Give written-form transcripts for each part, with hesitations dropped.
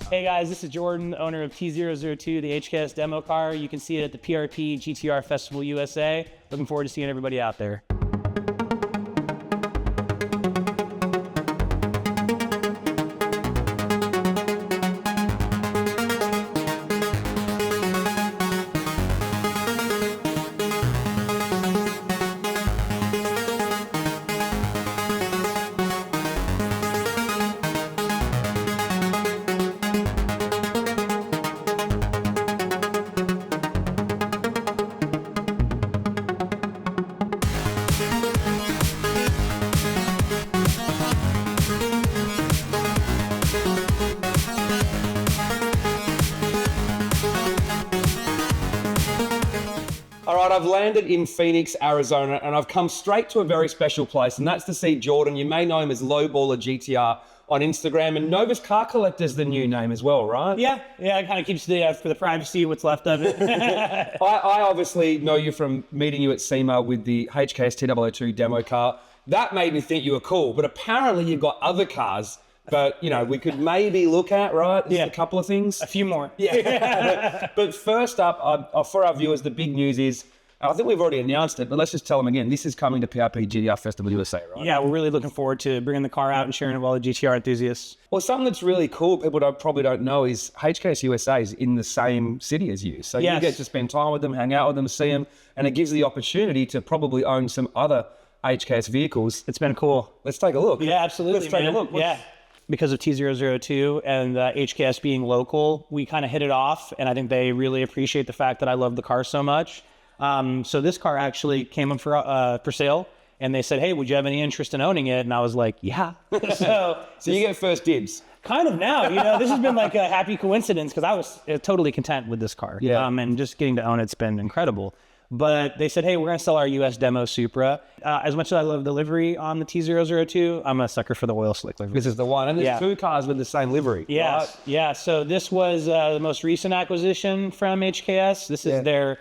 Hey guys, this is Jordan, owner of T-002, the HKS demo car. You can see it at the PRP GT-R Festival USA. Looking forward to seeing everybody out there. All right, I've landed in Phoenix, Arizona, and I've come straight to a very special place, and that's to see Jordan. You may know him as Lowballer GTR on Instagram, and Novice Car Collector is the new name as well, right? Yeah, it kind of keeps for the privacy what's left of it. I obviously know you from meeting you at SEMA with the HKS T-002 demo car. That made me think you were cool, but apparently you've got other cars but, you know, we could maybe look at, right? Just a couple of things. A few more. Yeah. But first up, for our viewers, the big news is, I think we've already announced it, but let's just tell them again, this is coming to PRP GT-R Festival USA, right? Yeah, we're really looking forward to bringing the car out and sharing it with all the GT-R enthusiasts. Well, something that's really cool, people probably don't know, is HKS USA is in the same city as you. So you get to spend time with them, hang out with them, see them, and it gives you the opportunity to probably own some other HKS vehicles. It's been cool. Let's take a look. Yeah, absolutely, Let's take a look. Yeah. Because of T-002 and HKS being local, we kind of hit it off, and I think they really appreciate the fact that I love the car so much. So this car actually came up for sale, and they said, hey, would you have any interest in owning it? And I was like, yeah. So you get first dibs. Kind of now, you know, this has been like a happy coincidence because I was totally content with this car. Yeah. And just getting to own it's been incredible. But they said, hey, we're going to sell our US demo Supra. As much as I love the livery on the T-002, I'm a sucker for the oil slick livery. This is the one. And there's two cars with the same livery. Yeah. Right? Yeah. So this was the most recent acquisition from HKS. This is their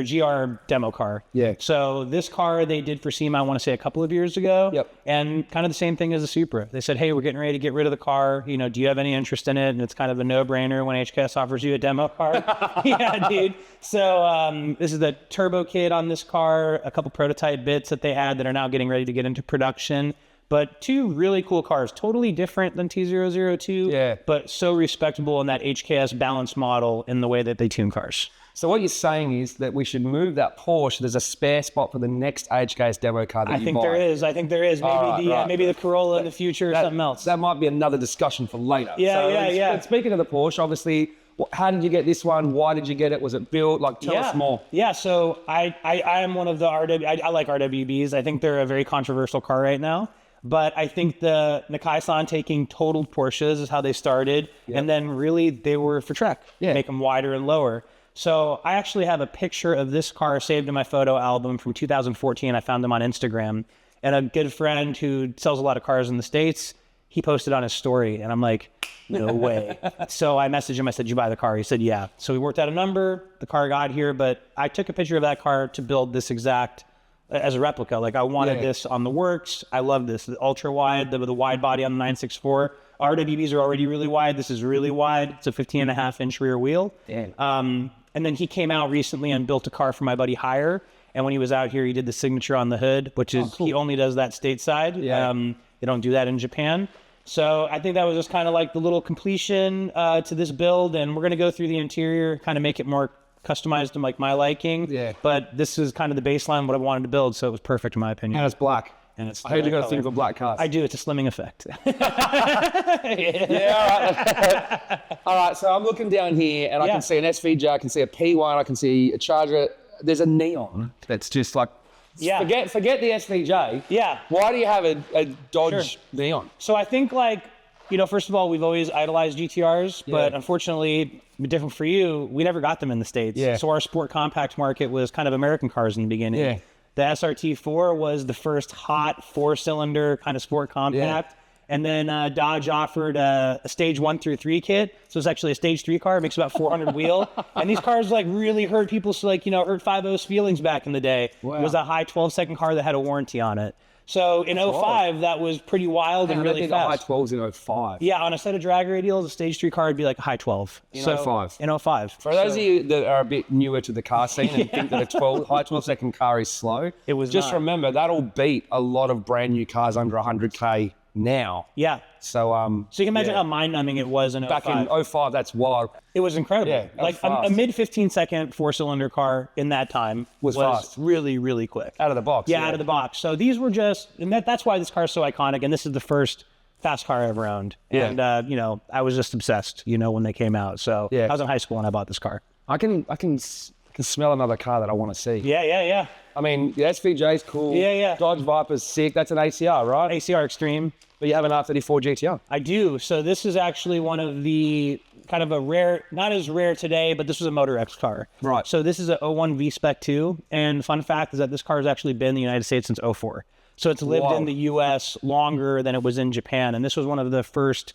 GR demo car. Yeah. So this car they did for SEMA, I want to say a couple of years ago. Yep. And kind of the same thing as the Supra. They said, hey, we're getting ready to get rid of the car. You know, do you have any interest in it? And it's kind of a no-brainer when HKS offers you a demo car. Yeah, dude. So this is the turbo kit on this car, a couple prototype bits that they had that are now getting ready to get into production. But two really cool cars, totally different than T-002, but so respectable in that HKS balance model in the way that they tune cars. So what you're saying is that we should move that Porsche. There's a spare spot for the next HKS demo car that you buy. I think there is. Maybe maybe the Corolla in the future or something else. That might be another discussion for later. Yeah. But speaking of the Porsche, obviously, how did you get this one? Why did you get it? Was it built? Like, tell us more. Yeah, so I am one of the I like RWBs. I think they're a very controversial car right now. But I think the Nakai-san taking totaled Porsches is how they started. And then really they were for Trek. Make them wider and lower. So I actually have a picture of this car saved in my photo album from 2014. I found them on Instagram. And a good friend who sells a lot of cars in the States, he posted on his story. And I'm like, no way. So I messaged him. I said, did you buy the car? He said, yeah. So we worked out a number. The car got here. But I took a picture of that car to build this exact, as a replica. Like I wanted this on the works. I love this. The ultra wide, the wide body on the 964. RWBs are already really wide. This is really wide. It's a 15.5-inch rear wheel. Damn. And then he came out recently and built a car for my buddy Hire. And when he was out here, he did the signature on the hood, which is, he only does that stateside. They don't do that in Japan. So I think that was just kind of like the little completion to this build. And we're going to go through the interior, kind of make it more customized to like my liking. But this is kind of the baseline, what I wanted to build. So it was perfect in my opinion. And it's black. And it's I heard you got a thing for black cars. I do. It's a slimming effect. All right. So I'm looking down here, and I can see an SVJ, I can see a P1, I can see a Charger. There's a neon that's just like, forget the SVJ. Why do you have a Dodge neon? So I think like, you know, first of all, we've always idolized GTRs, but unfortunately, different for you, we never got them in the States. So our sport compact market was kind of American cars in the beginning. The SRT4 was the first hot 4-cylinder kind of sport compact. And then Dodge offered a stage 1 through 3 kit. So it's actually a stage 3 car. It makes about 400 wheel. And these cars like really hurt people's, like, you know, hurt 5.0's feelings back in the day. It was a high 12-second car that had a warranty on it. So in 05, that was pretty wild and really fast. High 12s in 05. Yeah, on a set of drag radials, a stage 3 car would be like a high 12. In 05. In 05. For those of you that are a bit newer to the car scene and think that a high 12-second car is slow, it was just remember that'll beat a lot of brand new cars under 100K now. Yeah. So you can imagine how mind-numbing it was in 05. Back in 05, that's wild. It was incredible. Yeah, like a mid 15-second 4-cylinder car in that time was fast. really, really quick. Out of the box. Yeah, out of the box. So these were just, and that's why this car is so iconic. And this is the first fast car I ever owned. Yeah. And, I was just obsessed, when they came out. So I was in high school when I bought this car. I can smell another car that I want to see. Yeah. I mean, the SVJ's cool. Yeah. Dodge Viper's sick. That's an ACR, right? ACR Extreme. But you have an R34 GT-R. I do. So this is actually one of the kind of a rare, not as rare today, but this was a Motor X car. Right. So this is a 01 V-Spec 2. And fun fact is that this car has actually been in the United States since 04. So it's lived in the US longer than it was in Japan. And this was one of the first,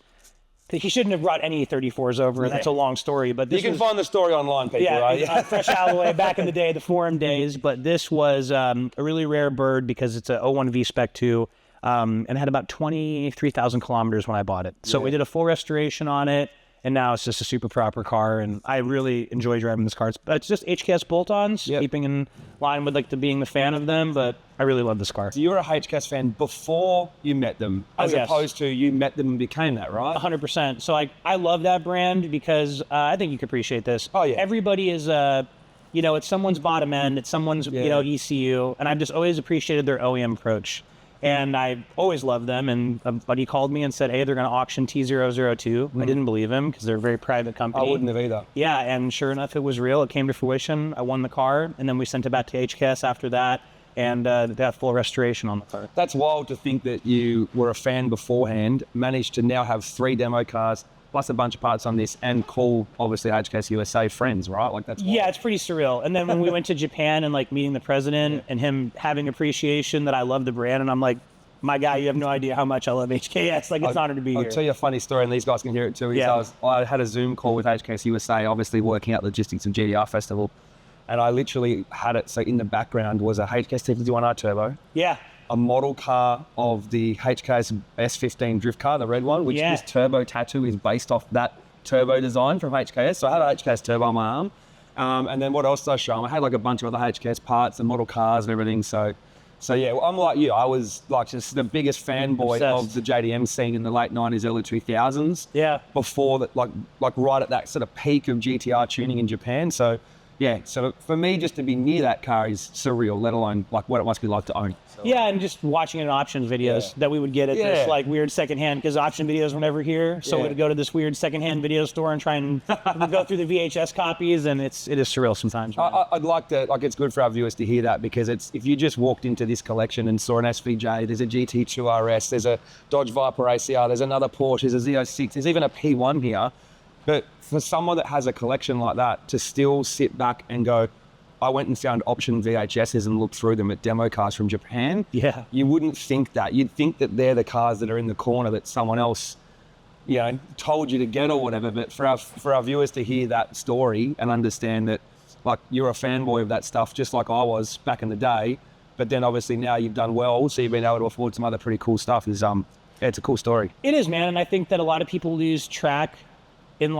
he shouldn't have brought any 34s over. That's a long story. But this you can find the story online, people, right? Fresh Alloy, back in the day, the forum days. But this was a really rare bird because it's a 01 V-Spec 2. And it had about 23,000 kilometers when I bought it. So we did a full restoration on it, and now it's just a super proper car, and I really enjoy driving this car. It's just HKS bolt-ons, keeping in line with being the fan of them, but I really love this car. So you were a HKS fan before you met them, as opposed to you met them and became that, right? 100%. So I love that brand because I think you can appreciate this. Oh, yeah. Everybody is, it's someone's bottom end, it's someone's, ECU, and I've just always appreciated their OEM approach. And I always loved them. And a buddy called me and said, hey, they're going to auction T-002. I didn't believe him because they're a very private company. I wouldn't have either. Yeah, and sure enough, it was real. It came to fruition. I won the car, and then we sent it back to HKS after that, and they had full restoration on the car. That's wild to think that you were a fan beforehand, managed to now have 3 demo cars, plus a bunch of parts on this, and call, obviously, HKS USA friends, right? Like, that's wild. Yeah, it's pretty surreal. And then when we went to Japan and, meeting the president and him having appreciation that I love the brand, and I'm like, my guy, you have no idea how much I love HKS. It's an honor to be here. I'll tell you a funny story, and these guys can hear it too. I had a Zoom call with HKS USA, obviously working out logistics of GT-R Festival, and I literally had it, so in the background was a HKS T51R Turbo. Yeah. A model car of the HKS S15 drift car, the red one, which this turbo tattoo is based off that turbo design from HKS. So I had a HKS turbo on my arm. And then what else did I show them? I had a bunch of other HKS parts and model cars and everything. So yeah, I'm like you. I was just the biggest fanboy of the JDM scene in the late 90s, early 2000s. Yeah. Before that, right at that sort of peak of GT-R tuning in Japan. So yeah, so for me, just to be near that car is surreal, let alone what it must be like to own it. So, yeah, and just watching it in options videos that we would get at this weird secondhand, because option videos were never here. So we'd go to this weird secondhand video store and try and go through the VHS copies, and it is surreal sometimes. I'd like to, it's good for our viewers to hear that, because if you just walked into this collection and saw an SVJ, there's a GT2 RS, there's a Dodge Viper ACR, there's another Porsche, there's a Z06, there's even a P1 here. But for someone that has a collection like that to still sit back and go, I went and found option VHSs and looked through them at demo cars from Japan. Yeah. You wouldn't think that. You'd think that they're the cars that are in the corner that someone else, told you to get or whatever. But for our viewers to hear that story and understand that, you're a fanboy of that stuff, just like I was back in the day. But then obviously now you've done well, so you've been able to afford some other pretty cool stuff. It's a cool story. It is, man. And I think that a lot of people lose track in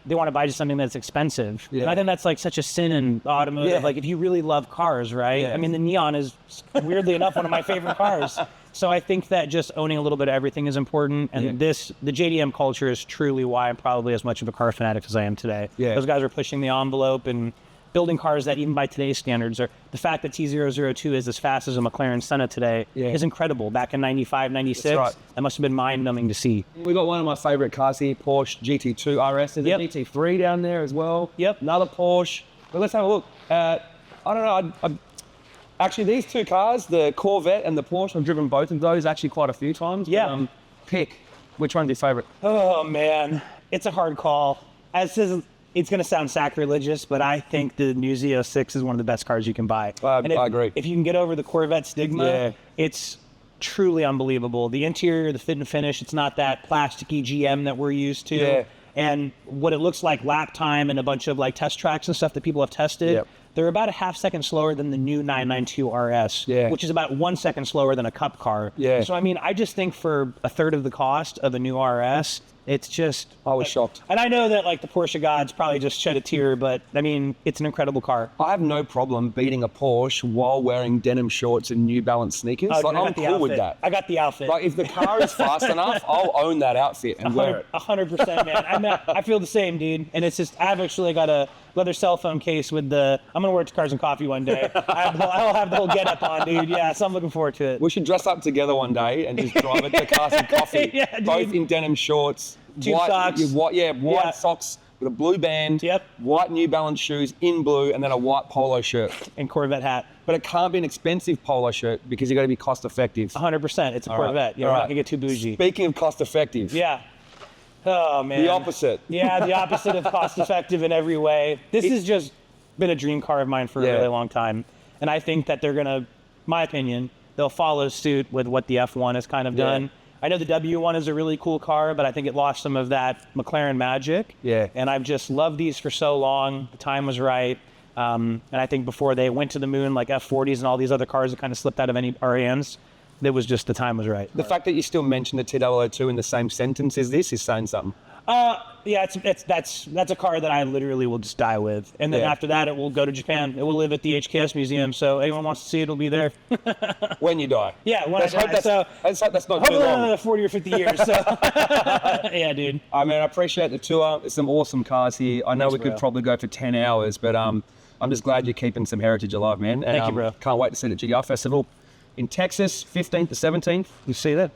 they want to buy just something that's expensive. Yeah. And I think that's such a sin in automotive. Yeah. If you really love cars, right? Yeah. I mean, the Neon is weirdly enough one of my favorite cars. So I think that just owning a little bit of everything is important. And the JDM culture is truly why I'm probably as much of a car fanatic as I am today. Yeah. Those guys are pushing the envelope and building cars that even by today's standards are, the fact that T-002 is as fast as a McLaren Senna today is incredible. Back in 95, 96, that must have been mind-numbing to see. We got one of my favorite cars here, Porsche GT2 RS. There's a GT3 down there as well. Yep. Another Porsche. But let's have a look. I don't know. Actually, these two cars, the Corvette and the Porsche, I've driven both of those actually quite a few times. Yeah. But, pick. Which one's your favorite? Oh, man. It's a hard call. It's going to sound sacrilegious, but I think the new Z06 is one of the best cars you can buy. I agree. If you can get over the Corvette stigma, it's truly unbelievable. The interior, the fit and finish, it's not that plasticky GM that we're used to. Yeah. And what it looks like lap time and a bunch of test tracks and stuff that people have tested, they're about a half second slower than the new 992 RS, which is about 1 second slower than a Cup car. So, I mean, I just think for a third of the cost of the new RS, it's just... I was shocked. And I know that, like, the Porsche gods probably just shed a tear, but, I mean, it's an incredible car. I have no problem beating a Porsche while wearing denim shorts and New Balance sneakers. Oh, like, I'm cool with that. I got the outfit. Like, if the car is fast enough, I'll own that outfit and wear it. 100%, man. I feel the same, dude. And it's just, I've actually got a leather cell phone case with the... I'm going to wear it to Cars and Coffee one day. I'll have the whole get-up on, dude. Yeah, so I'm looking forward to it. We should dress up together one day and just drive it to Cars and Coffee. Both in denim shorts. Tube socks. White socks with a blue band. White New Balance shoes in blue, and then a white polo shirt. And Corvette hat. But it can't be an expensive polo shirt because you got to be cost effective. 100%. It's a Corvette. We're not going to get too bougie. Speaking of cost effective. Oh, man. The opposite. The opposite of cost effective in every way. This has just been a dream car of mine for a really long time. And I think that they're going to, my opinion, they'll follow suit with what the F1 has kind of done. I know the W1 is a really cool car, but I think it lost some of that McLaren magic. And I've just loved these for so long. The time was right. And I think before they went to the moon, like F40s and all these other cars that kind of slipped out of our hands, it was just the time was right. The fact that you still mention the T-002 in the same sentence as this is saying something. That's a car that I literally will just die with. And then after that, it will go to Japan. It will live at the HKS museum. So anyone wants to see it, it'll be there. When you die. When I die. Let's hope that's not too long. Another 40 or 50 years. So. Yeah, dude. I mean, I appreciate the tour. There's some awesome cars here. I know we could probably go for 10 hours, but I'm just glad you're keeping some heritage alive, man. And, Thank you, bro. Can't wait to see the GT-R Festival in Texas, 15th to 17th. You see that?